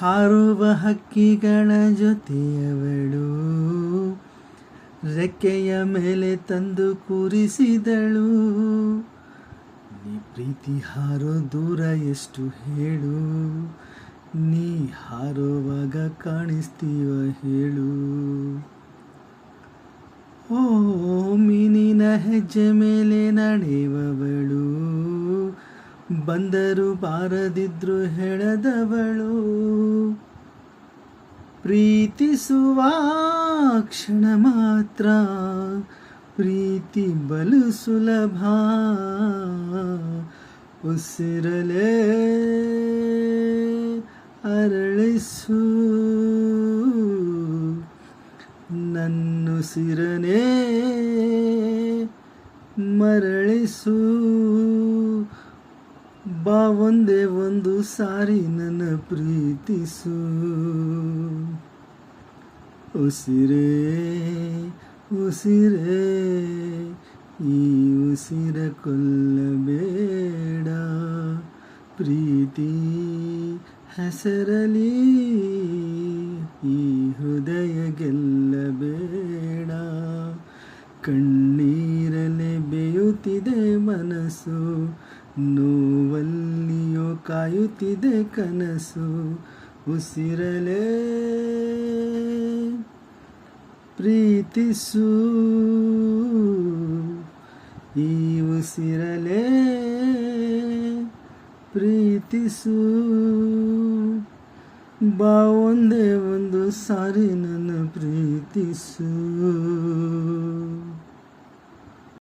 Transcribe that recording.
ಹಾರುವ ಹಕ್ಕಿಗಳ ಜೊತೆಯವಳು, ರೆಕ್ಕೆಯ ಮೇಲೆ ತಂದು ಕೂರಿಸಿದಳು. ನೀ ಪ್ರೀತಿ ಹಾರೋ ದೂರ ಎಷ್ಟು ಹೇಳು, ನೀ ಹಾರುವಾಗ ಕಾಣಿಸ್ತೀವ ಹೇಳು. ಓ ಮೀನಿನ ಹೆಜ್ಜೆ ಮೇಲೆ ನಡೆಯುವವಳು, ಬಂದರು ಬಾರದಿದ್ರು ಹೇಳದವಳು. ಪ್ರೀತಿಸುವ ಕ್ಷಣ ಮಾತ್ರ, ಪ್ರೀತಿ ಬಲು ಸುಲಭ. ಉಸಿರಲೇ ಅರಳಿಸು, ನನ್ನುಸಿರನೇ ಮರಳಿಸು. ಬಾ ಒಂದೇ ಒಂದು ಸಾರಿ ನನ್ನ ಪ್ರೀತಿಸು. ಉಸಿರೇ ಉಸಿರೇ ಈ ಉಸಿರ ಕೊಲ್ಲಬೇಡ, ಪ್ರೀತಿ ಹೆಸರಲಿ ಈ ಹೃದಯ ಗೆಲ್ಲಬೇಡ. ಕಣ್ಣೀರಲೆ ಬೇಯುತ್ತಿದೆ ಮನಸ್ಸು, ನೋವಲ್ಲಿಯೋ ಕಾಯುತ್ತಿದೆ ಕನಸು. ಉಸಿರಲೇ ಪ್ರೀತಿಸು, ಈ ಉಸಿರಲೇ ಪ್ರೀತಿಸು. ಬಾ ಒಂದೇ ಒಂದು ಸಾರಿ ನನ್ನ ಪ್ರೀತಿಸು.